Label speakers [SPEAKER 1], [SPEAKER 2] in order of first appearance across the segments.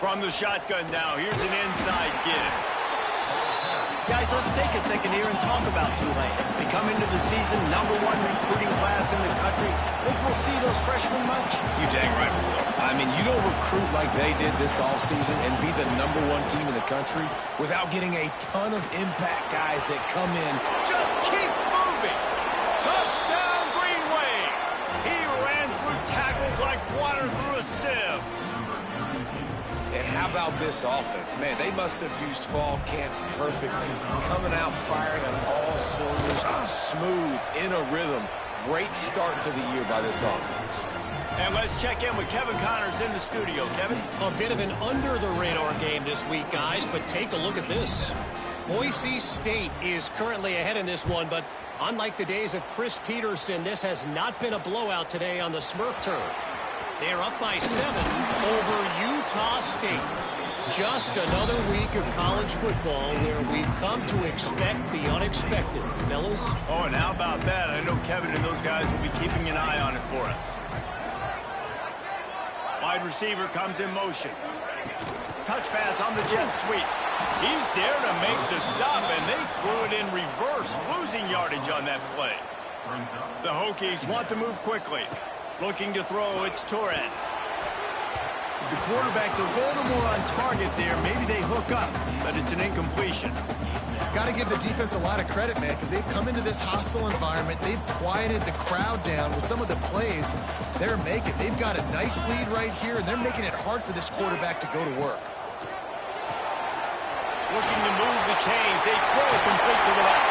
[SPEAKER 1] From the shotgun now, here's an inside give. Guys, let's take a second here and talk about Tulane. They come into the season #1 recruiting class in the country. Think we'll see those freshmen much?
[SPEAKER 2] You dang right we will. I mean, you don't recruit like they did this offseason and be the #1 team in the country without getting a ton of impact guys that come in.
[SPEAKER 1] Just keeps moving. Touchdown, Green Wave. He ran through tackles like water through a sieve.
[SPEAKER 2] And how about this offense? Man, they must have used fall camp perfectly. Coming out firing on all cylinders, smooth, in a rhythm. Great start to the year by this offense.
[SPEAKER 1] And let's check in with Kevin Connors in the studio. Kevin?
[SPEAKER 3] A bit of an under-the-radar game this week, guys, but take a look at this. Boise State is currently ahead in this one, but unlike the days of Chris Peterson, this has not been a blowout today on the Smurf turf. They're up by 7 over Utah State. Just another week of college football where we've come to expect the unexpected, fellas.
[SPEAKER 1] Oh, and how about that? I know Kevin and those guys will be keeping an eye on it for us. Wide receiver comes in motion. Touch pass on the jet sweep. He's there to make the stop, and they threw it in reverse, losing yardage on that play. The Hokies want to move quickly. Looking to throw, it's Torres. If the quarterback's a little more on target there, maybe they hook up, but it's an incompletion.
[SPEAKER 4] Got to give the defense a lot of credit, man, because they've come into this hostile environment. They've quieted the crowd down with some of the plays they're making. They've got a nice lead right here, and they're making it hard for this quarterback to go to work.
[SPEAKER 1] Looking to move the chains. They throw it complete to the left.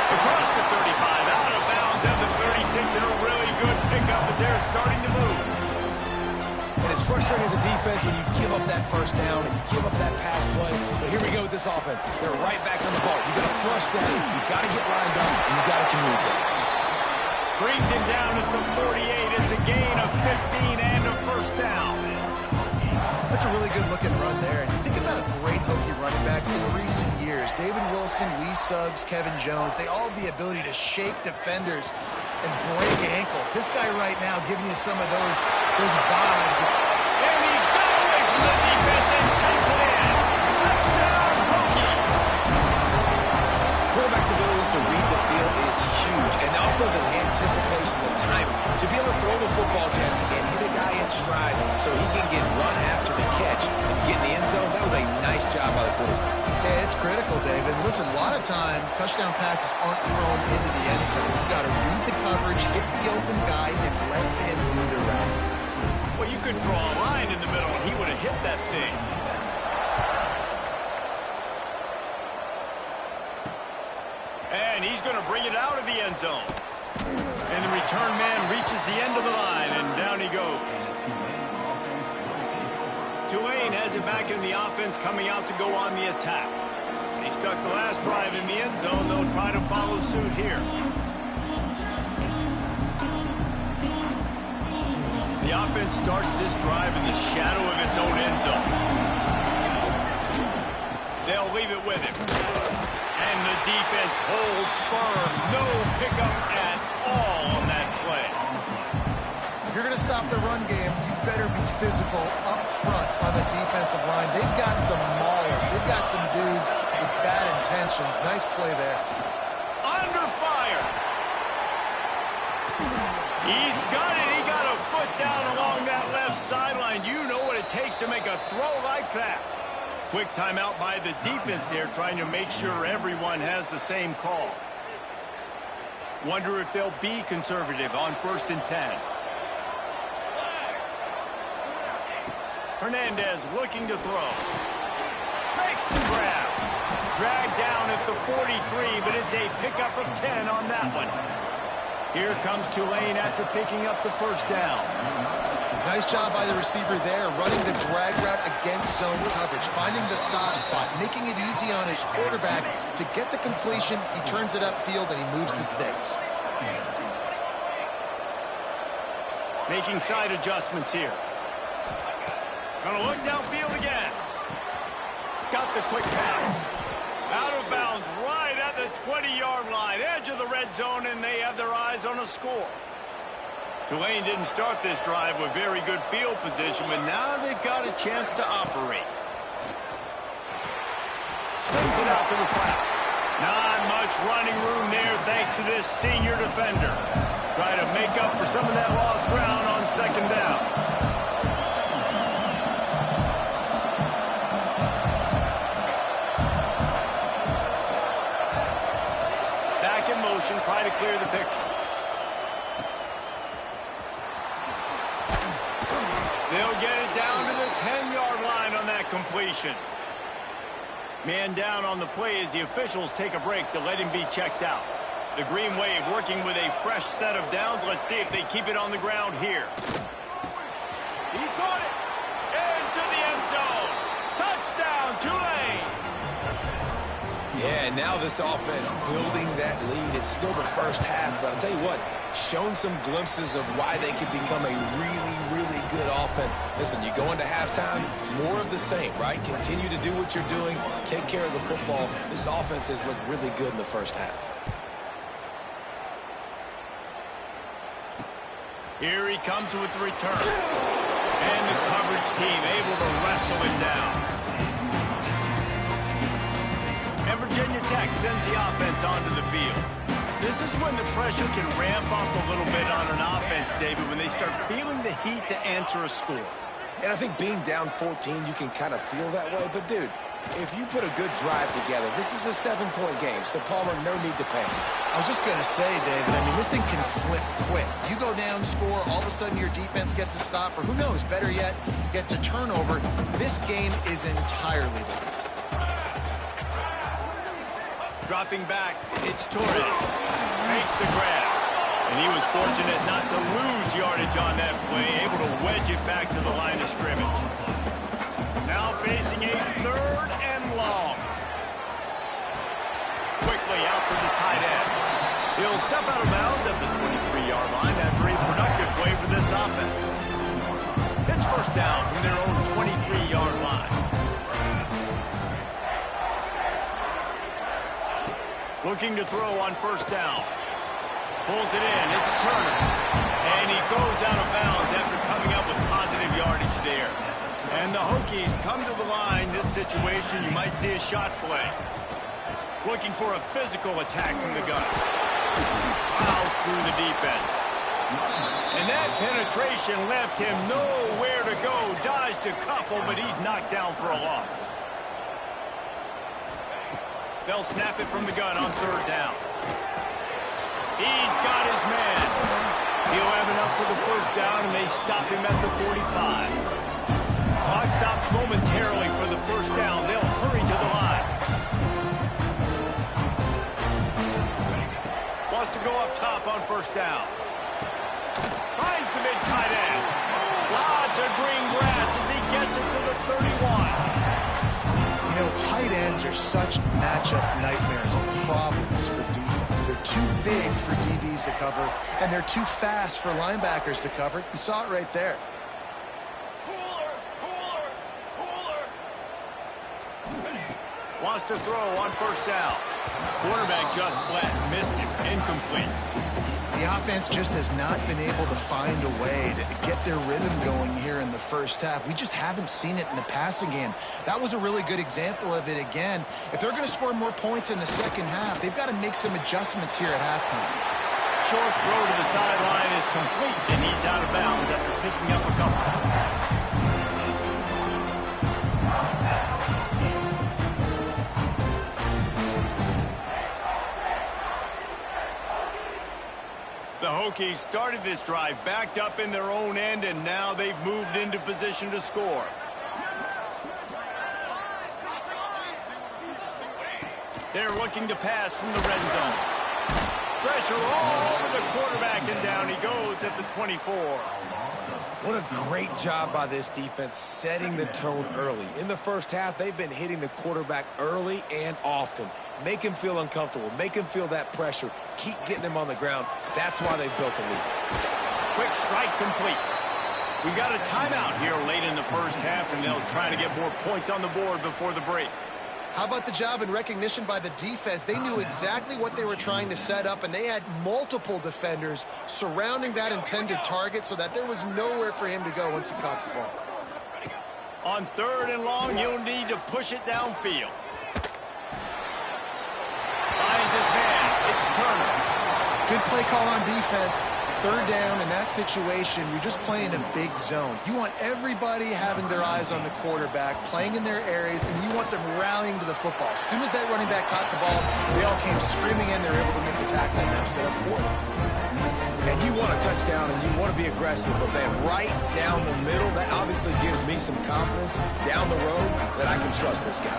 [SPEAKER 1] Across the 35, out of bounds at the 36, and a really good pickup as they're starting to move.
[SPEAKER 2] And it's frustrating as a defense when you give up that first down and give up that pass play. But here we go with this offense. They're right back on the ball. You got to flush that. You got to get lined up, and you got to communicate.
[SPEAKER 1] Brings him down at the 48. It's a gain of 15 and a first down.
[SPEAKER 4] That's a really good-looking run there. And you think about great Hokie running backs in recent years. David Wilson, Lee Suggs, Kevin Jones, they all have the ability to shake defenders and break ankles. This guy right now giving you some of those vibes.
[SPEAKER 1] And he got away from the defense and takes it in. Touchdown, Hokie.
[SPEAKER 2] Quarterback's abilities to read the field is huge. And also the anticipation, the time to be able to throw the football, Jesse, and hit a guy in stride so he can get run after the catch and get in the end zone. That was a nice job by the quarterback.
[SPEAKER 4] Yeah, it's critical, David. Listen, a lot of times touchdown passes aren't thrown into the end zone. You've got to read the coverage, hit the open guy, and let him do the rest.
[SPEAKER 1] Well, you could draw a line in the middle, and he would have hit that thing. And he's going to bring it out of the end zone. And the return man reaches the end of the line, and down he goes. Tulane has it back in the offense, coming out to go on the attack. They stuck the last drive in the end zone. They'll try to follow suit here. The offense starts this drive in the shadow of its own end zone. They'll leave it with him. And the defense holds firm. No pickup at all on that play.
[SPEAKER 4] If you're going to stop the run game, you better be physical up front on the defensive line. They've got some maulers. They've got some dudes with bad intentions. Nice play there.
[SPEAKER 1] Under fire. He's got it. He got a foot down along that left sideline. You know what it takes to make a throw like that. Quick timeout by the defense there, trying to make sure everyone has the same call. Wonder if they'll be conservative on 1st and 10. Hernandez looking to throw. Makes the grab. Dragged down at the 43, but it's a pickup of 10 on that one. Here comes Tulane after picking up the first down.
[SPEAKER 4] Nice job by the receiver there, running the drag route against zone coverage, finding the soft spot, making it easy on his quarterback to get the completion. He turns it upfield, and he moves the stakes.
[SPEAKER 1] Making side adjustments here. Gonna look downfield again. Got the quick pass. Out of bounds right at the 20-yard line, edge of the red zone, and they have their eyes on a score. Tulane didn't start this drive with very good field position, but now they've got a chance to operate. Swings it out to the flat. Not much running room there thanks to this senior defender. Try to make up for some of that lost ground on second down. Back in motion, try to clear the picture. They'll get it down to the 10-yard line on that completion. Man down on the play as the officials take a break to let him be checked out. The Green Wave working with a fresh set of downs. Let's see if they keep it on the ground here. He caught it into the end zone. Touchdown, Tulane.
[SPEAKER 2] Yeah, now this offense building that lead. It's still the first half, but I'll tell you what, shown some glimpses of why they could become a really, really good offense. Listen, you go into halftime, more of the same, right? Continue to do what you're doing, take care of the football. This offense has looked really good in the first half.
[SPEAKER 1] Here he comes with the return. And the coverage team able to wrestle him down. And Virginia Tech sends the offense onto the field. This is when the pressure can ramp up a little bit on an offense, David, when they start feeling the heat to answer a score.
[SPEAKER 2] And I think being down 14, you can kind of feel that way. But, dude, if you put a good drive together, this is a 7-point game. So, Palmer, no need to panic.
[SPEAKER 4] I was just going to say, David, I mean, this thing can flip quick. You go down, score, all of a sudden your defense gets a stop, or who knows, better yet, gets a turnover. This game is entirely different.
[SPEAKER 1] Dropping back, it's Torres. Makes the grab. And he was fortunate not to lose yardage on that play, able to wedge it back to the line of scrimmage. Now facing a 3rd and long. Quickly out to the tight end. He'll step out of bounds at the 23-yard line after a productive play for this offense. It's first down from their own 23-yard line. Looking to throw on first down. Pulls it in. It's Turner. And he throws out of bounds after coming up with positive yardage there. And the Hokies come to the line. This situation, you might see a shot play. Looking for a physical attack from the gun. Plows through the defense. And that penetration left him nowhere to go. Dodged a couple, but he's knocked down for a loss. They'll snap it from the gun on 3rd down. He's got his man. He'll have enough for the first down, and they stop him at the 45. Clock stops momentarily for the first down. They'll hurry to the line. Wants to go up top on first down. Finds the big tight end. Lots of green grass as he gets it to the 31.
[SPEAKER 4] You know, tight ends are such matchup nightmares and problems for defense. They're too big for DBs to cover, and they're too fast for linebackers to cover. You saw it right there.
[SPEAKER 1] Wants to throw on first down. Quarterback just flat, missed him, incomplete.
[SPEAKER 4] The offense just has not been able to find a way to get their rhythm going here in the first half. We just haven't seen it in the passing game. That was a really good example of it again. If they're going to score more points in the second half, they've got to make some adjustments here at halftime.
[SPEAKER 1] Short throw to the sideline is complete, and he's out of bounds after picking up a couple. The Hokies started this drive backed up in their own end, and now they've moved into position to score. They're looking to pass from the red zone. Pressure all over the quarterback, and down he goes at the 24.
[SPEAKER 2] What a great job by this defense setting the tone early. In the first half, they've been hitting the quarterback early and often. Make him feel uncomfortable. Make him feel that pressure. Keep getting him on the ground. That's why they've built a lead.
[SPEAKER 1] Quick strike complete. We got a timeout here late in the first half, and they'll try to get more points on the board before the break.
[SPEAKER 4] How about the job and recognition by the defense? They knew exactly what they were trying to set up, and they had multiple defenders surrounding that intended target so that there was nowhere for him to go once he caught the ball.
[SPEAKER 1] On 3rd and long, you'll need to push it downfield. Finds his man. It's Turner.
[SPEAKER 4] Good play call on defense. 3rd down in that situation, you're just playing a big zone. You want everybody having their eyes on the quarterback, playing in their areas, and you want them rallying to the football. As soon as that running back caught the ball, they all came screaming in. They were able to make the tackle and now set up 4th.
[SPEAKER 2] And you want a touchdown and you want to be aggressive, but man, right down the middle, that obviously gives me some confidence down the road that I can trust this guy.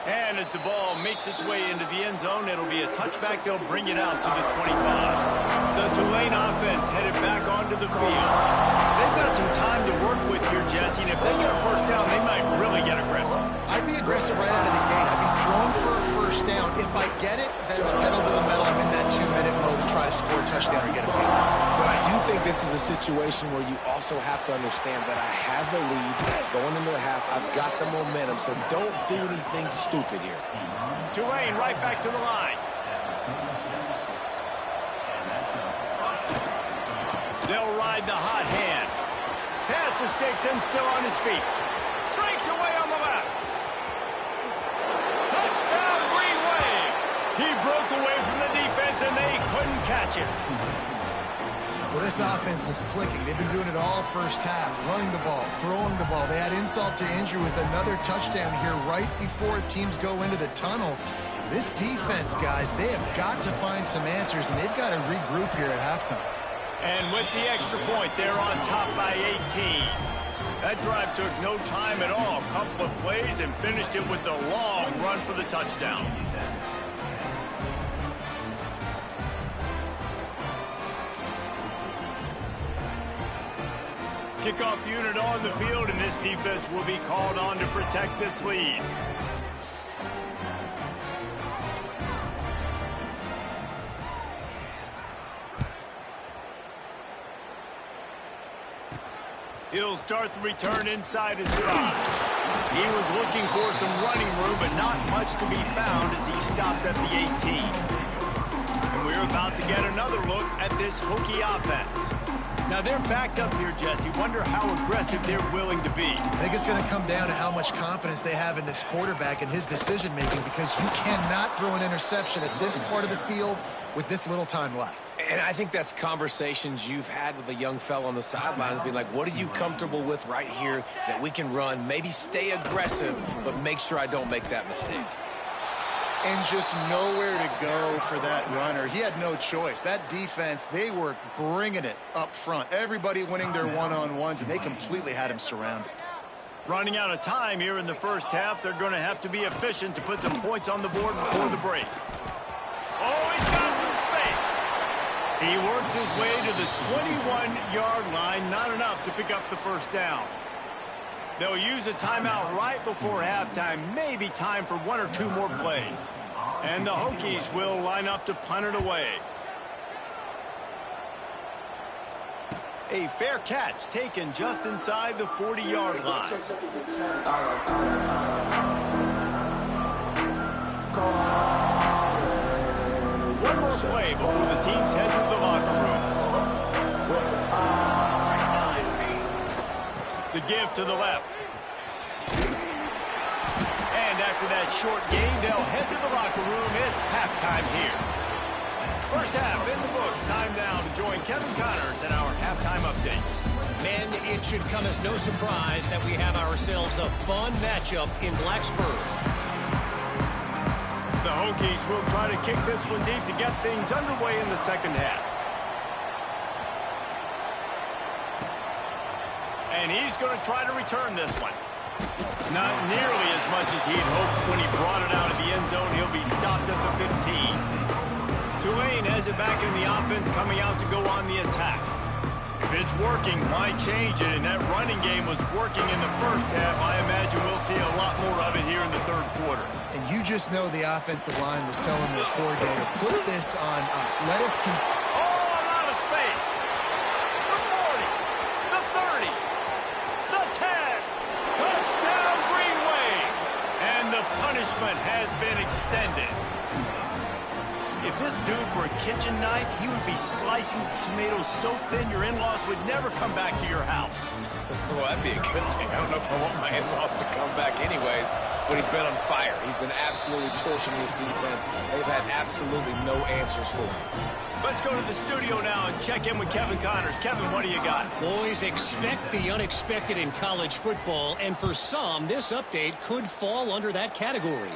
[SPEAKER 1] And as the ball makes its way into the end zone, it'll be a touchback. They'll bring it out to the 25. The Tulane offense headed back onto the field. They've got some time to work with here, Jesse, and if they get a first down, they might really get aggressive.
[SPEAKER 4] I'd be aggressive right out of the gate. I'd be throwing for a first down. If I get it, then it's pedal to the metal. I'm in that 2-minute mode to try to score a touchdown or get a field.
[SPEAKER 2] But I do think this is a situation where you also have to understand that I have the lead going into the half. I've got the momentum, so don't do anything stupid here.
[SPEAKER 1] Tulane right back to the line. They'll ride the hot hand. Pass to Sticks and still on his feet. Breaks away on the left. Touchdown, Green Wave. He broke away from the defense and they couldn't catch him.
[SPEAKER 4] Well, this offense is clicking. They've been doing it all first half, running the ball, throwing the ball. They had insult to injury with another touchdown here right before teams go into the tunnel. This defense, guys, they have got to find some answers, and they've got to regroup here at halftime.
[SPEAKER 1] And with the extra point, they're on top by 18. That drive took no time at all. A couple of plays and finished it with a long run for the touchdown. Kickoff unit on the field, and this defense will be called on to protect this lead. He'll start the return inside his spot. He was looking for some running room, but not much to be found as he stopped at the 18. And we're about to get another look at this Hokie offense. Now, they're backed up here, Jesse. Wonder how aggressive they're willing to be.
[SPEAKER 4] I think it's going to come down to how much confidence they have in this quarterback and his decision-making, because you cannot throw an interception at this part of the field with this little time left.
[SPEAKER 2] And I think that's conversations you've had with a young fellow on the sidelines, being like, what are you comfortable with right here that we can run? Maybe stay aggressive, but make sure I don't make that mistake.
[SPEAKER 4] And just nowhere to go for that runner. He had no choice. That defense, they were bringing it up front. Everybody winning their one-on-ones, and they completely had him surrounded.
[SPEAKER 1] Running out of time here in the first half. They're going to have to be efficient to put some points on the board before the break. Oh, he's got some space. He works his way to the 21-yard line. Not enough to pick up the first down. They'll use a timeout right before halftime. Maybe time for one or two more plays. And the Hokies will line up to punt it away. A fair catch taken just inside the 40-yard line. One more play before the teams head to the locker rooms. The give to the left. And after that short gain, they'll head to the locker room. It's halftime here. First half in the books. Time now to join Kevin Connors in our halftime update.
[SPEAKER 3] Men, it should come as no surprise that we have ourselves a fun matchup in Blacksburg.
[SPEAKER 1] The Hokies will try to kick this one deep to get things underway in the second half. And he's going to try to return this one. Not nearly as much as he had hoped when he brought it out of the end zone. He'll be stopped at the 15. Tulane has it back in the offense, coming out to go on the attack. If it's working, why change it? And that running game was working in the first half. I imagine we'll see a lot more of it here in the third quarter.
[SPEAKER 4] And you just know the offensive line was telling the coordinator, put this on us. Let us
[SPEAKER 1] Oh, a lot of space. The 40, the 30, punishment has been extended. If this dude were a kitchen knife, he would be slicing tomatoes so thin your in-laws would never come back to your house.
[SPEAKER 2] Well, that'd be a good thing. I don't know if I want my in-laws to come back anyways, but he's been on fire. He's been absolutely torching this defense. They've had absolutely no answers for him.
[SPEAKER 1] Let's go to the studio now and check in with Kevin Connors. Kevin, what do you got?
[SPEAKER 3] Boys, expect the unexpected in college football, and for some, this update could fall under that category.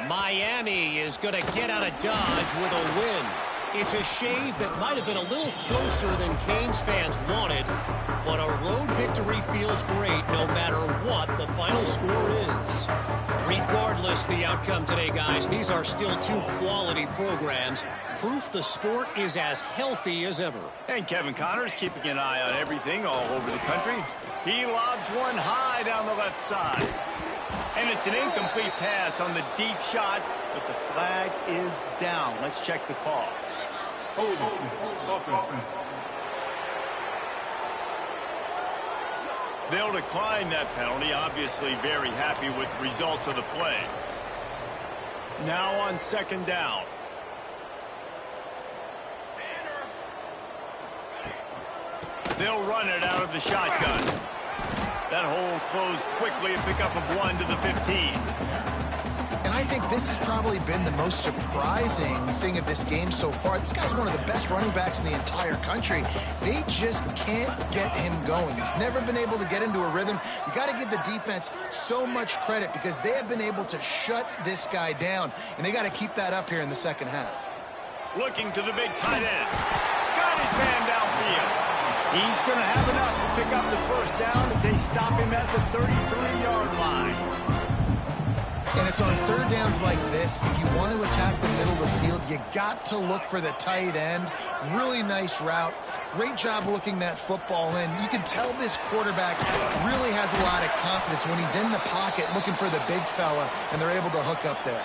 [SPEAKER 3] Miami is going to get out of Dodge with a win. It's a shave that might have been a little closer than Canes fans wanted, but a road victory feels great no matter what the final score is. Regardless the outcome today, guys, these are still two quality programs. Proof the sport is as healthy as ever.
[SPEAKER 1] And Kevin Connors keeping an eye on everything all over the country. He lobs one high down the left side. And it's an incomplete pass on the deep shot, but the flag is down. Let's check the call. They'll decline that penalty, obviously very happy with the results of the play. Now on second down. They'll run it out of the shotgun. That hole closed quickly, a pickup of 1 to the 15.
[SPEAKER 4] And I think this has probably been the most surprising thing of this game so far. This guy's one of the best running backs in the entire country. They just can't get him going. He's never been able to get into a rhythm. You got to give the defense so much credit because they have been able to shut this guy down, and they got to keep that up here in the second half.
[SPEAKER 1] Looking to the big tight end. Got his man downfield. He's going to have enough to pick up the first down as they stop him at the 33-yard line.
[SPEAKER 4] And it's on third downs like this. If you want to attack the middle of the field, you got to look for the tight end. Really nice route. Great job looking that football in. You can tell this quarterback really has a lot of confidence when he's in the pocket looking for the big fella, and they're able to hook up there.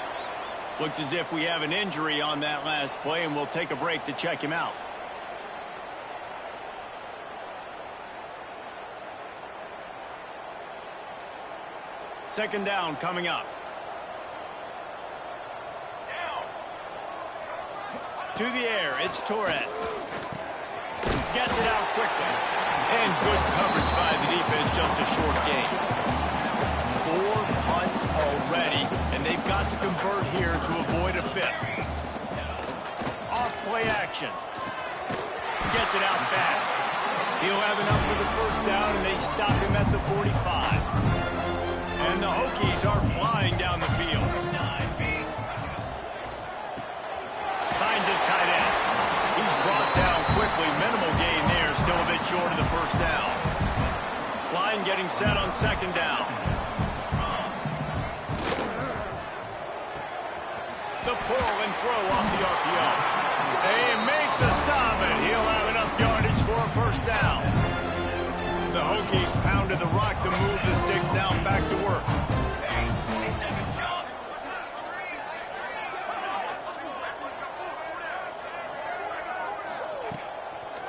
[SPEAKER 1] Looks as if we have an injury on that last play, and we'll take a break to check him out. Second down coming up. To the air, it's Torres. Gets it out quickly. And good coverage by the defense, just a short gain. 4 punts already, and they've got to convert here to avoid a fifth. Off play action. Gets it out fast. He'll have enough for the first down, and they stop him at the 45. And the Hokies are flying down the field. Finds his tight end. He's brought down quickly. Minimal gain there. Still a bit short of the first down. Line getting set on second down. The pull and throw off the RPO. They make the stop, and he'll have enough yardage for a first down. The Hokies pounded the rock to move the sticks. Now back to work.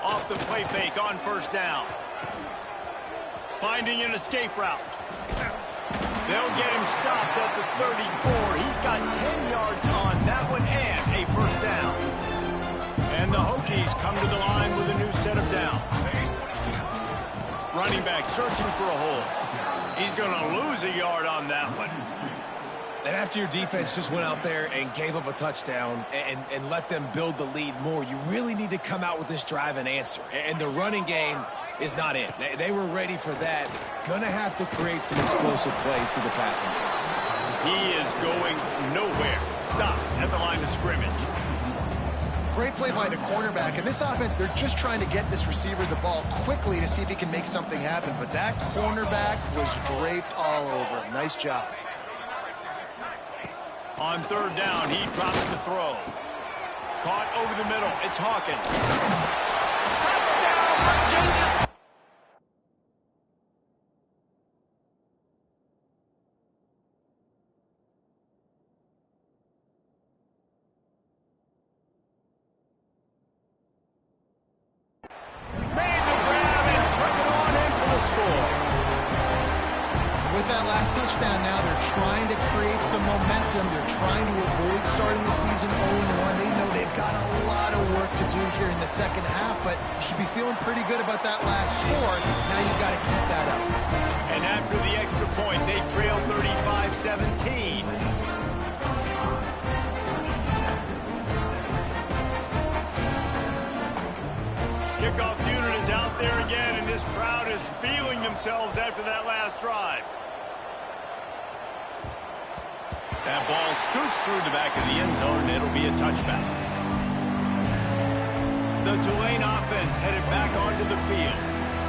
[SPEAKER 1] Off the play fake on first down. Finding an escape route. They'll get him stopped at the 34. He's got 10 yards on that one and a first down. And the Hokies come to the line with a new set of downs. Running back searching for a hole. He's going to lose a yard on that one.
[SPEAKER 2] And after your defense just went out there and gave up a touchdown and let them build the lead more, you really need to come out with this drive and answer. And the running game is not in. They were ready for that. Going to have to create some explosive plays to the passing game.
[SPEAKER 1] He is going nowhere. Stops at the line of scrimmage.
[SPEAKER 4] Great play by the cornerback. In this offense, they're just trying to get this receiver the ball quickly to see if he can make something happen. But that cornerback was draped all over him. Nice job.
[SPEAKER 1] On third down, he drops the throw. Caught over the middle. It's Hawkins. Touchdown, Virginia!
[SPEAKER 4] that last touchdown now. They're trying to create some momentum. They're trying to avoid starting the season 0-1. They know they've got a lot of work to do here in the second half, but you should be feeling pretty good about that last score. Now you've got to keep that up.
[SPEAKER 1] And after the extra point, they trail 35-17. Kickoff unit is out there again, and this crowd is feeling themselves after that last drive. That ball scoots through the back of the end zone, and it'll be a touchback. The Tulane offense headed back onto the field.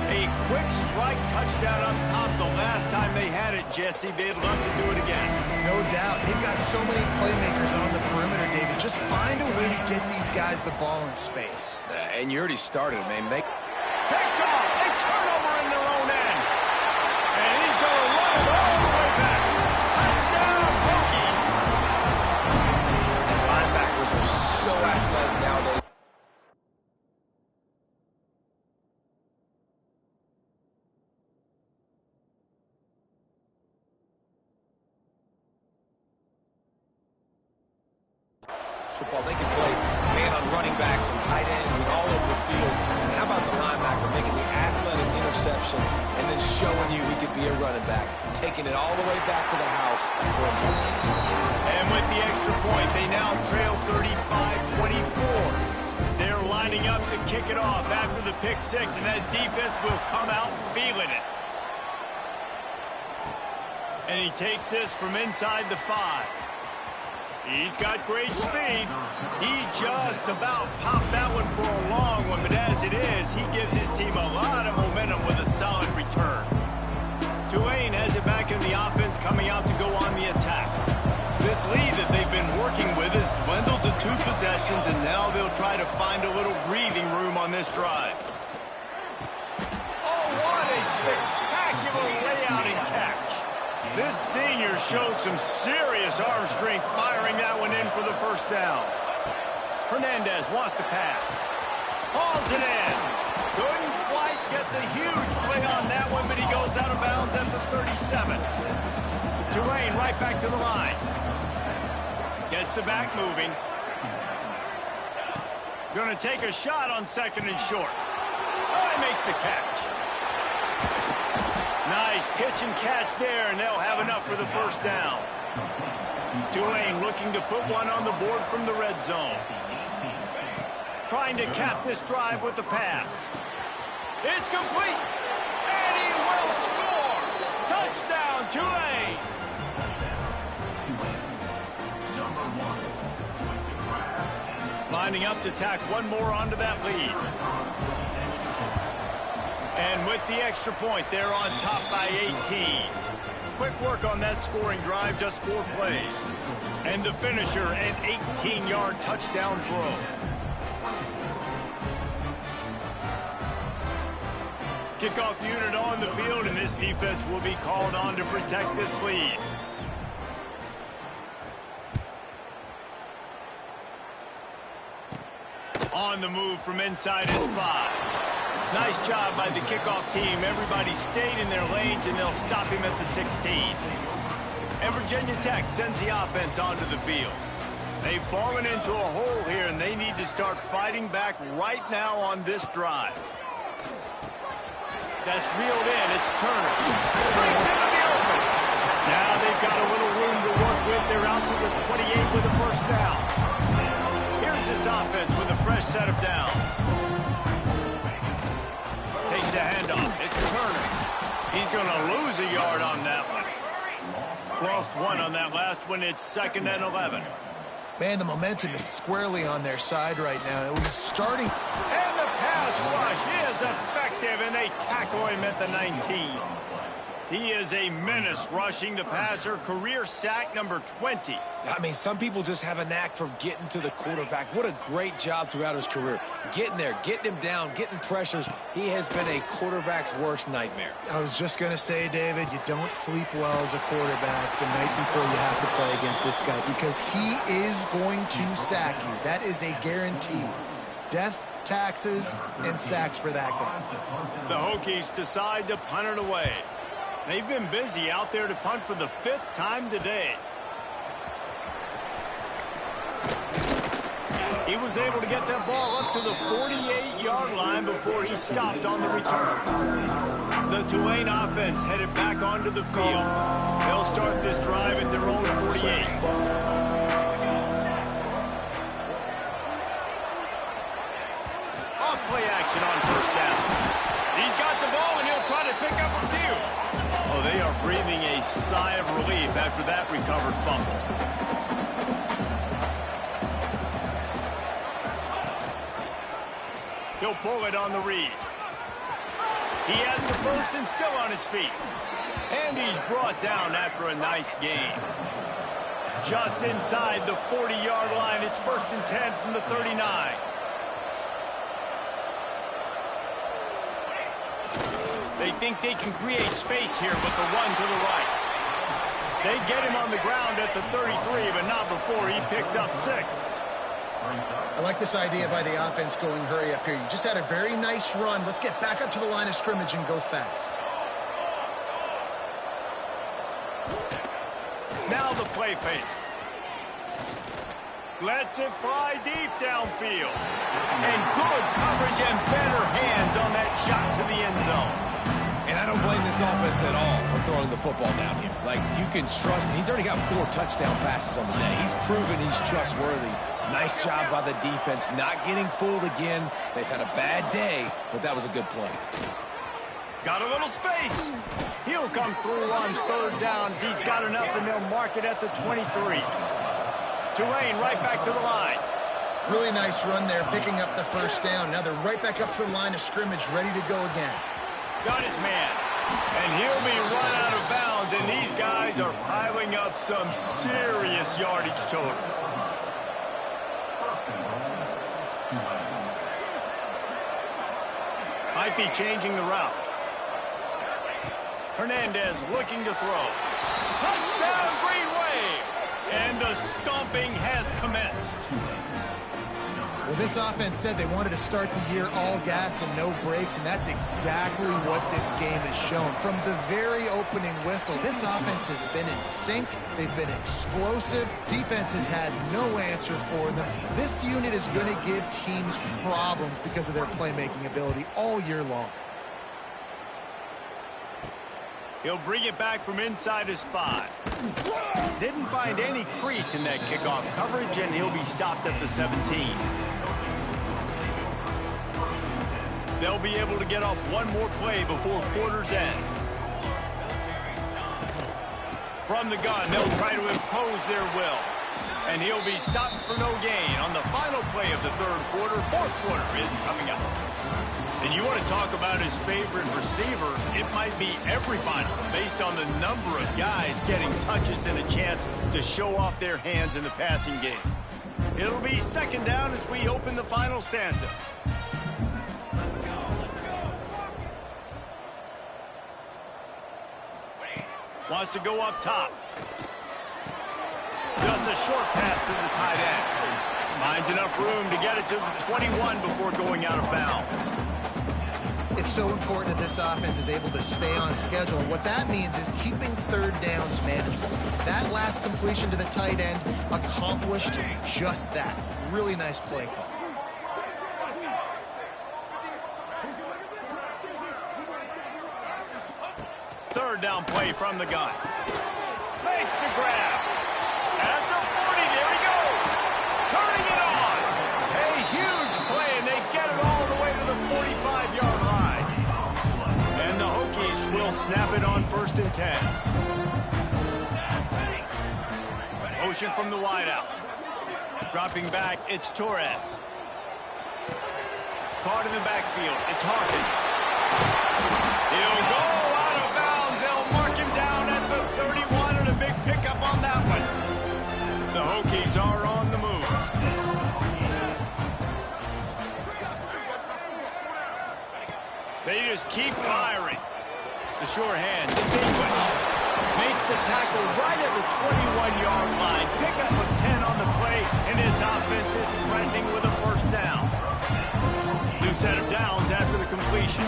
[SPEAKER 1] A quick strike touchdown up top the last time they had it, Jesse. They'd love to do it again.
[SPEAKER 4] No doubt. They've got so many playmakers on the perimeter, David. Just find a way to get these guys the ball in space.
[SPEAKER 2] And you already started, man.
[SPEAKER 1] Picked off. A turnover in their own end. And he's going to run it all the way back. Touchdown, Hokie.
[SPEAKER 2] And linebackers are so athletic nowadays. Football, they can play man on running backs and tight ends and all over the field. And how about the linebacker making the athletic interception and then showing you he could be a running back, taking it all the way back to the house for a touchdown.
[SPEAKER 1] And with the extra point, they now trail 35-24. They're lining up to kick it off after the pick six, and that defense will come out feeling it. And he takes this from inside the 5. He's got great speed. He just about popped that one for a long one, but as it is, he gives his team a lot of momentum with a solid return. Tulane has it back in the offense, coming out to go on the attack. This lead that they've been working with has dwindled to 2 possessions, and now they'll try to find a little breathing room on this drive. Oh, what a spectacular layout and catch. This senior shows some serious arm strength firing that one in for the first down. Hernandez wants to pass. Hauls it in. Couldn't quite get the huge play on that one, but he goes out of bounds at the 37. Tulane right back to the line. Gets the back moving. Going to take a shot on 2nd and short. Oh, he makes the catch. Nice pitch and catch there, and they'll have enough for the first down. Tulane looking to put one on the board from the red zone. Trying to cap this drive with a pass. It's complete, and he will score. Touchdown, Tulane. Lining up to tack one more onto that lead. And with the extra point, they're on top by 18. Quick work on that scoring drive, just 4 plays. And the finisher, an 18-yard touchdown throw. Kickoff unit on the field, and this defense will be called on to protect this lead. On the move from inside his 5. Nice job by the kickoff team. Everybody stayed in their lanes, and they'll stop him at the 16. And Virginia Tech sends the offense onto the field. They've fallen into a hole here, and they need to start fighting back right now on this drive. That's reeled in. It's Turner. Straight into the open. Now they've got a little room to work with. They're out to the 28 with a first down. Here's this offense with a fresh set of downs. Takes the handoff. It's Turner. He's going to lose a yard on that one. Lost 1 on that last one. It's 2nd and 11.
[SPEAKER 4] Man, the momentum is squarely on their side right now. It was starting.
[SPEAKER 1] And the pass rush is effective, and they tackle him at the 19. He is a menace rushing the passer. Career sack number 20.
[SPEAKER 2] I mean, some people just have a knack for getting to the quarterback. What a great job throughout his career. Getting there, getting him down, getting pressures. He has been a quarterback's worst nightmare.
[SPEAKER 4] I was just going to say, David, you don't sleep well as a quarterback the night before you have to play against this guy because he is going to sack you. That is a guarantee. Death, taxes, and sacks for that guy.
[SPEAKER 1] The Hokies decide to punt it away. They've been busy out there to punt for the 5th time today. He was able to get that ball up to the 48-yard line before he stopped on the return. The Tulane offense headed back onto the field. They'll start this drive at their own 48. Off-play action on first down. He's got the ball, and he'll try to pick up a few. Oh, they are breathing a sigh of relief after that recovered fumble. He'll pull it on the read. He has the first and still on his feet. And he's brought down after a nice gain. Just inside the 40-yard line. It's 1st and 10 from the 39. They think they can create space here with the run to the right. They get him on the ground at the 33, but not before he picks up 6.
[SPEAKER 4] I like this idea by the offense going hurry up here. You just had a very nice run. Let's get back up to the line of scrimmage and go fast.
[SPEAKER 1] Now the play fake. Lets it fly deep downfield. And good coverage and better hands on that shot to the end zone.
[SPEAKER 2] And I don't blame this offense at all for throwing the football down here. Like, you can trust him. He's already got 4 touchdown passes on the day. He's proven he's trustworthy. Nice job by the defense, not getting fooled again. They've had a bad day, but that was a good play.
[SPEAKER 1] Got a little space. He'll come through on 3rd downs. He's got enough, and they'll mark it at the 23. Tulane right back to the line.
[SPEAKER 4] Really nice run there, picking up the first down. Now they're right back up to the line of scrimmage, ready to go again.
[SPEAKER 1] Got his man. And he'll be run out of bounds, and these guys are piling up some serious yardage totals. Might be changing the route. Hernandez looking to throw. Touchdown, Green Wave! And the stomping has commenced.
[SPEAKER 4] Well, this offense said they wanted to start the year all gas and no brakes, and that's exactly what this game has shown. From the very opening whistle, this offense has been in sync. They've been explosive. Defense has had no answer for them. This unit is going to give teams problems because of their playmaking ability all year long.
[SPEAKER 1] He'll bring it back from inside his 5. Didn't find any crease in that kickoff coverage, and he'll be stopped at the 17. They'll be able to get off one more play before quarter's end. From the gun, they'll try to impose their will. And he'll be stopped for no gain on the final play of the 3rd quarter. 4th quarter is coming up. And you want to talk about his favorite receiver, it might be everybody based on the number of guys getting touches and a chance to show off their hands in the passing game. It'll be 2nd down as we open the final stanza. Wants to go up top. Just a short pass to the tight end. Finds enough room to get it to the 21 before going out of bounds.
[SPEAKER 4] It's so important that this offense is able to stay on schedule. And what that means is keeping 3rd downs manageable. That last completion to the tight end accomplished just that. Really nice play call.
[SPEAKER 1] Third down play from the gun. Makes the grab. At the 40, there he goes. Turning it on. A huge play, and they get it all the way to the 45-yard line. And the Hokies will snap it on 1st and 10. Motion from the wideout. Dropping back, it's Torres. Caught in the backfield, it's Hawkins. He'll go out of bounds. They'll mark him down at the 31, and a big pickup on that one. The Hokies are on the move. They just keep firing. The sure hands, it's English. Makes the tackle right at the 21-yard line. Pickup of 10 on the play, and his offense is threatening with a 1st down. New set of downs after the completion.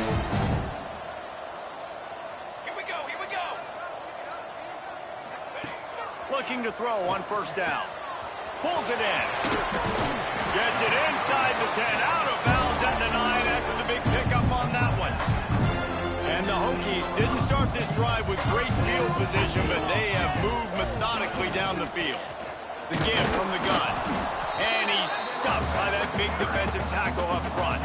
[SPEAKER 5] Here we go, here we go.
[SPEAKER 1] looking to throw on first down. Pulls it in. Gets it inside the 10, out of bounds at the 9 after the big pickup on that one. And the Hokies didn't start this drive with great field position, but they have moved methodically down the field. The give from the gun. And he's stuffed by that big defensive tackle up front.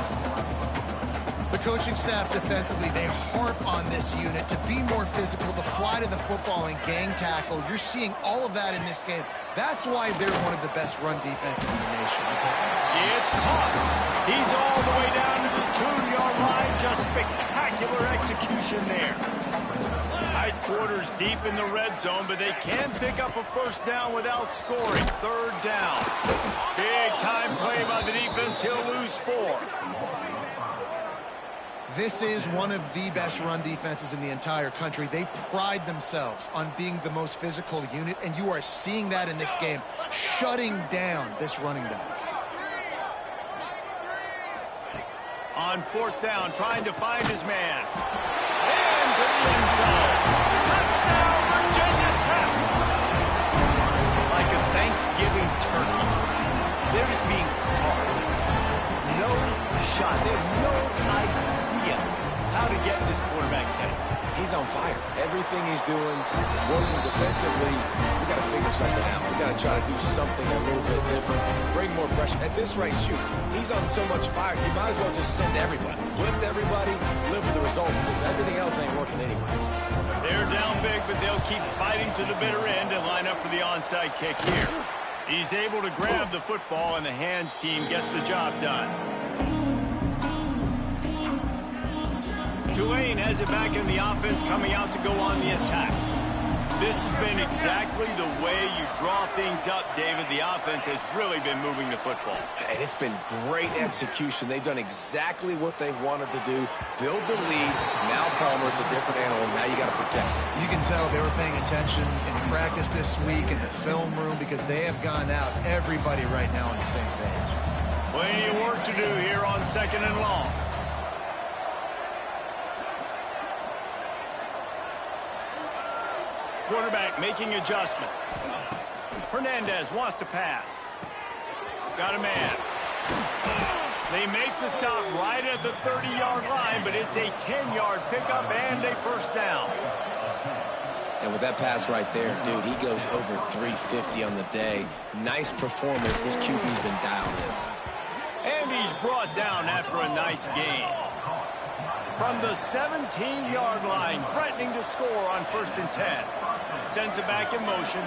[SPEAKER 4] The coaching staff defensively, they harp on this unit to be more physical, to fly to the football and gang tackle. You're seeing all of that in this game. That's why they're one of the best run defenses in the nation.
[SPEAKER 1] It's caught. He's all the way down to the 2-yard line. Just spectacular execution there. Tight quarters deep in the red zone, but they can pick up a first down without scoring. Third down. Big time play by the defense. He'll lose 4.
[SPEAKER 4] This is one of the best run defenses in the entire country. They pride themselves on being the most physical unit, and you are seeing that in this game, shutting down this running back.
[SPEAKER 1] On fourth down, trying to find his man. Into the end zone. Touchdown, Virginia Tech. Like a Thanksgiving turkey, they're just being carved. No shot. They have no idea how to get in this quarterback's head.
[SPEAKER 2] He's on fire. Everything he's doing is working defensively. We got to figure something out. We got to try to do something a little bit different. Bring more pressure. At this rate, shoot, he's on so much fire, you might as well just send everybody. Blitz everybody, live with the results, because everything else ain't working anyways.
[SPEAKER 1] They're down big, but they'll keep fighting to the bitter end and line up for the onside kick here. He's able to grab the football, and the hands team gets the job done. Tulane has it back in the offense, coming out to go on the attack. This has been exactly the way you draw things up, David. The offense has really been moving the football.
[SPEAKER 2] And it's been great execution. They've done exactly what they've wanted to do. Build the lead. Now Palmer's a different animal. Now you got to protect it.
[SPEAKER 4] You can tell they were paying attention in practice this week in the film room, because they have gone out, everybody right now on the same page.
[SPEAKER 1] Plenty of work to do here on 2nd and long. Quarterback making adjustments. Hernandez wants to pass. Got a man. They make the stop right at the 30-yard line, but it's a 10-yard pickup and a first down.
[SPEAKER 2] And with that pass right there, dude, he goes over 350 on the day. Nice performance. This QB's been dialed in.
[SPEAKER 1] And he's brought down after a nice gain. From the 17-yard line, threatening to score on 1st and 10. Sends it back in motion.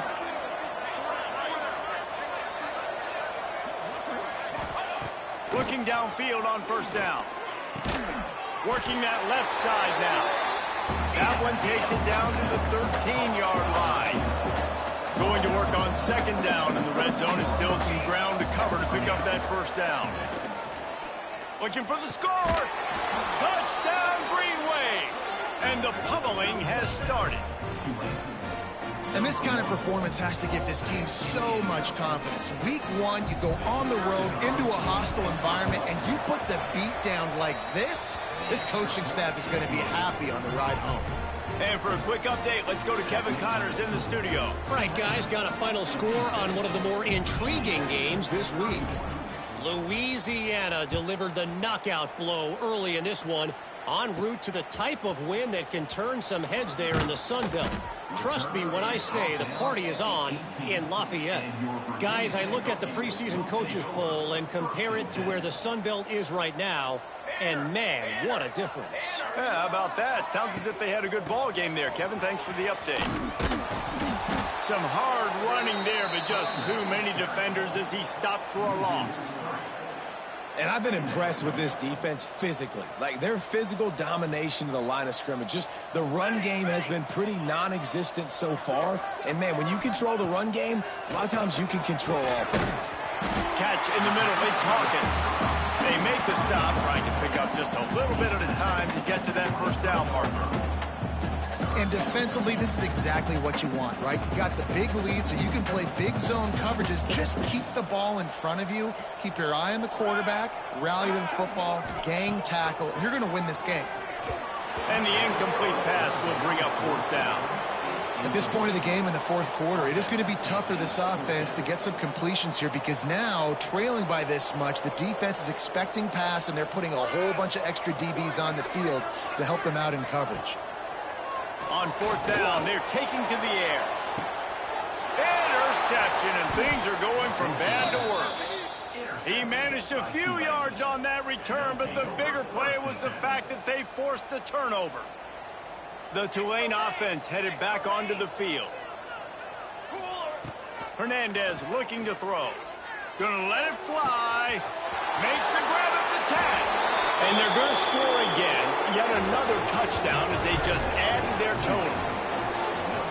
[SPEAKER 1] Looking downfield on first down. Working that left side now. That one takes it down to the 13-yard line. Going to work on 2nd down in the red zone. Is still some ground to cover to pick up that first down. Looking for the score. Touchdown, Greenway. And the pummeling has started.
[SPEAKER 4] And this kind of performance has to give this team so much confidence. Week 1, you go on the road into a hostile environment, and you put the beat down like this, this coaching staff is going to be happy on the ride home.
[SPEAKER 1] And for a quick update, let's go to Kevin Connors in the studio.
[SPEAKER 3] All right, guys, got a final score on one of the more intriguing games this week. Louisiana delivered the knockout blow early in this one, en route to the type of win that can turn some heads there in the Sun Belt. Trust me when I say the party is on in Lafayette. Guys, I look at the preseason coaches poll and compare it to where the Sun Belt is right now, and man, what a difference.
[SPEAKER 1] Yeah, how about that? Sounds as if they had a good ball game there. Kevin, thanks for the update. Some hard running there, but just too many defenders as he stopped for a loss.
[SPEAKER 2] And I've been impressed with this defense physically. Like, their physical domination of the line of scrimmage. Just the run game has been pretty non-existent so far. And, man, when you control the run game, a lot of times you can control offenses.
[SPEAKER 1] Catch in the middle. It's Hawkins. They make the stop, trying to pick up just a little bit at a time to get to that first down marker.
[SPEAKER 4] And defensively, this is exactly what you want, right? You got the big lead, so you can play big zone coverages. Just keep the ball in front of you. Keep your eye on the quarterback. Rally to the football. Gang tackle. And you're going to win this game.
[SPEAKER 1] And the incomplete pass will bring up fourth down.
[SPEAKER 4] At this point of the game in the fourth quarter, it is going to be tough for this offense to get some completions here because now, trailing by this much, the defense is expecting pass, and they're putting a whole bunch of extra DBs on the field to help them out in coverage.
[SPEAKER 1] On fourth down, they're taking to the air. Interception, and things are going from bad to worse. He managed a few yards on that return, but the bigger play was the fact that they forced the turnover. The Tulane offense headed back onto the field. Hernandez looking to throw. Gonna let it fly. Makes the grab at the 10. And they're going to score again. Yet another touchdown as they just added their total.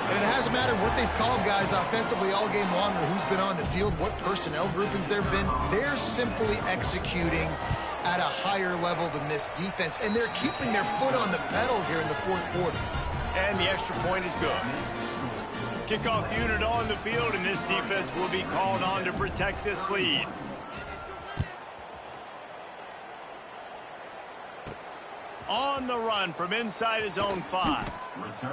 [SPEAKER 4] And it hasn't mattered what they've called guys offensively all game long or who's been on the field, what personnel groupings there have been. They're simply executing at a higher level than this defense, and they're keeping their foot on the pedal here in the fourth quarter.
[SPEAKER 1] And the extra point is good. Kickoff unit on the field, and this defense will be called on to protect this lead. On the run from inside his own 5.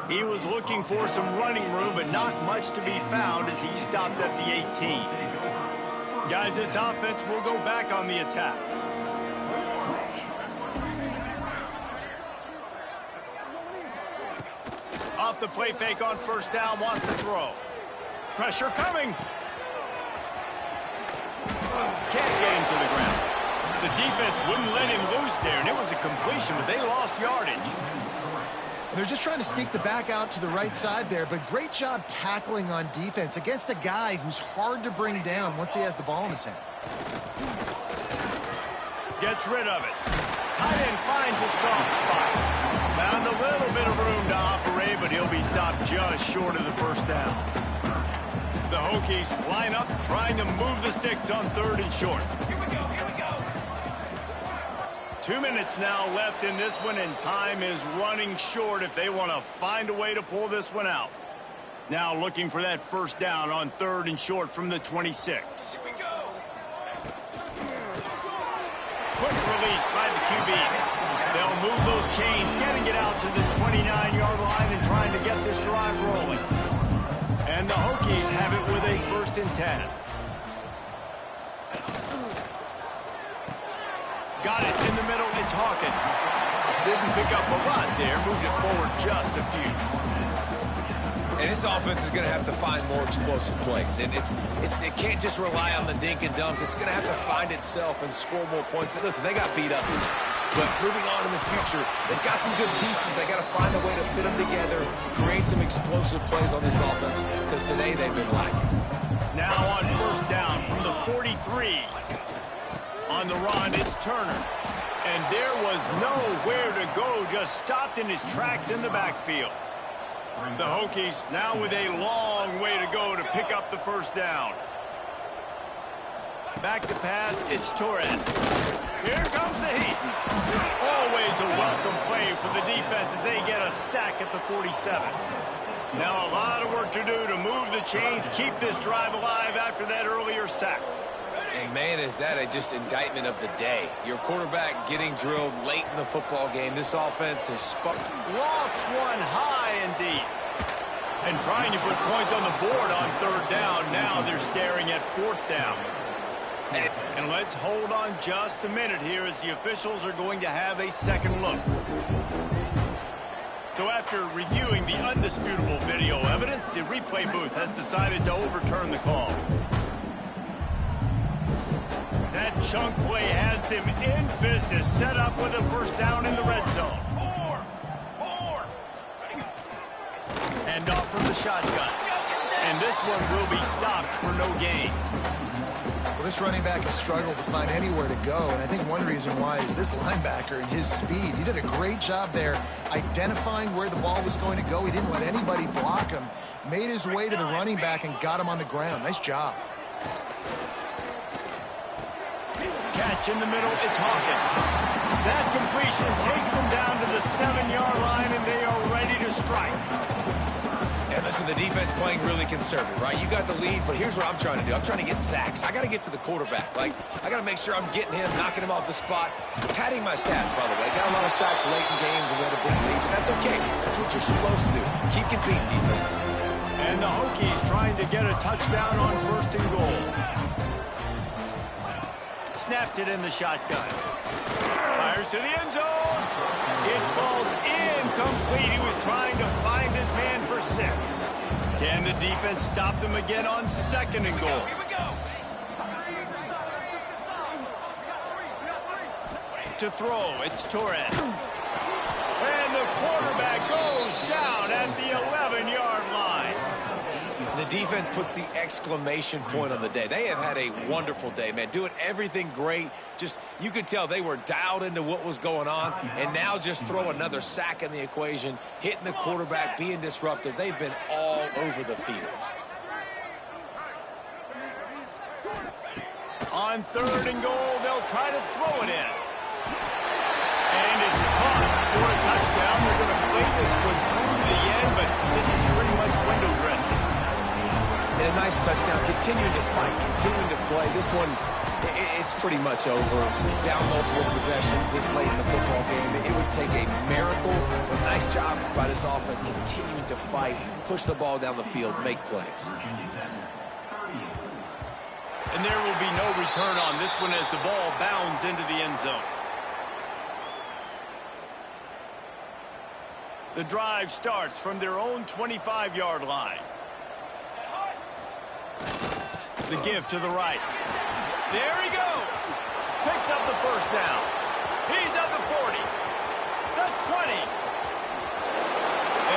[SPEAKER 1] He was looking for some running room, but not much to be found as he stopped at the 18. Guys, this offense will go back on the attack. Off the play fake on first down, wants to throw. Pressure coming. Can't get him to the ground. The defense wouldn't let him loose there, and it was a completion, but they lost yardage.
[SPEAKER 4] They're just trying to sneak the back out to the right side there, but great job tackling on defense against a guy who's hard to bring down once he has the ball in his hand.
[SPEAKER 1] Gets rid of it. Tight end finds a soft spot. Found a little bit of room to operate, but he'll be stopped just short of the first down. The Hokies line up, trying to move the sticks on third and short. Here we go, here we go. 2 minutes now left in this one, and time is running short if they want to find a way to pull this one out. Now looking for that first down on third and short from the 26. Here we go. Quick release by the QB. They'll move those chains, getting it out to the 29-yard line and trying to get this drive rolling. And the Hokies have it with a 1st and 10. Got it in the middle. It's Hawkins. Didn't pick up a lot there. Moved it forward just a few.
[SPEAKER 2] And this offense is going to have to find more explosive plays. And it can't just rely on the dink and dunk. It's going to have to find itself and score more points. Listen, they got beat up today. But moving on in the future, they've got some good pieces. They got to find a way to fit them together, create some explosive plays on this offense, because today they've been lacking.
[SPEAKER 1] Now on first down from the 43. On the run, it's Turner. And there was nowhere to go, just stopped in his tracks in the backfield. The Hokies now with a long way to go to pick up the first down. Back to pass, it's Torres. Here comes the heat. Always a welcome play for the defense as they get a sack at the 47. Now a lot of work to do to move the chains, keep this drive alive after that earlier sack.
[SPEAKER 2] And man, is that just indictment of the day. Your quarterback getting drilled late in the football game. This offense has spun.
[SPEAKER 1] Lofts one high and deep. And trying to put points on the board on third down. Now they're staring at fourth down. And let's hold on just a minute here as the officials are going to have a second look. So after reviewing the undisputable video evidence, the replay booth has decided to overturn the call. That chunk play has them in business, set up with a first down in the red zone. And off from the shotgun. And this one will be stopped for no gain.
[SPEAKER 4] Well, this running back has struggled to find anywhere to go, and I think one reason why is this linebacker and his speed. He did a great job there identifying where the ball was going to go. He didn't let anybody block him. Made his way to the running back and got him on the ground. Nice job.
[SPEAKER 1] Catch in the middle, it's Hawkins. That completion takes them down to the 7-yard line, and they are ready to strike.
[SPEAKER 2] And listen, the defense playing really conservative, right? You got the lead, but here's what I'm trying to do. I'm trying to get sacks. I got to get to the quarterback. Like, I got to make sure I'm getting him, knocking him off the spot. Padding my stats, by the way. Got a lot of sacks late in games and we had a big lead, but that's okay. That's what you're supposed to do. Keep competing, defense.
[SPEAKER 1] And the Hokies trying to get a touchdown on 1st and goal. Snapped it in the shotgun. Fires to the end zone. It falls incomplete. He was trying to find his man for 6. Can the defense stop them again on 2nd and goal? To throw, it's Torres. And the quarterback goes down at the 11-yard line.
[SPEAKER 2] The defense puts the exclamation point on the day. They have had a wonderful day, man. Doing everything great. Just, you could tell they were dialed into what was going on. And now just throw another sack in the equation. Hitting the quarterback, being disruptive. They've been all over the field.
[SPEAKER 1] On 3rd and goal, they'll try to throw it in. And it's caught for a touchdown. They're going to play this one through to the end, but this is pretty much window dressing.
[SPEAKER 2] And a nice touchdown, continuing to fight, continuing to play. This one, it's pretty much over. Down multiple possessions this late in the football game. It would take a miracle, but nice job by this offense continuing to fight, push the ball down the field, make plays.
[SPEAKER 1] And there will be no return on this one as the ball bounds into the end zone. The drive starts from their own 25-yard line. The give to the right. There he goes. Picks up the 1st down. He's at the 40. The 20.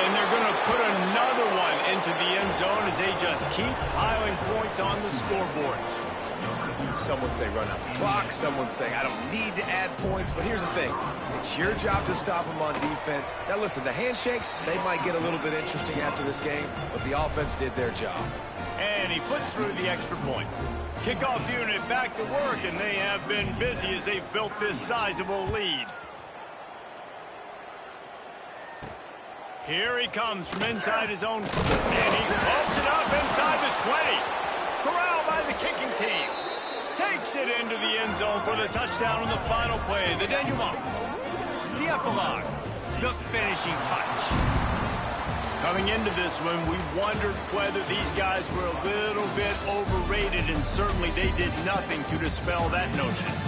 [SPEAKER 1] And they're going to put another one into the end zone as they just keep piling points on the scoreboard.
[SPEAKER 2] Some would say run out the clock. Some would say I don't need to add points. But here's the thing. It's your job to stop them on defense. Now, listen, the handshakes, they might get a little bit interesting after this game, but the offense did their job.
[SPEAKER 1] And he puts through the extra point. Kickoff unit back to work, and they have been busy as they've built this sizable lead. Here he comes from inside his own, and he pumps it up inside the 20. Corralled by the kicking team. Takes it into the end zone for the touchdown on the final play. The denouement. The epilogue. The finishing touch. Coming into this one, we wondered whether these guys were a little bit overrated, and certainly they did nothing to dispel that notion.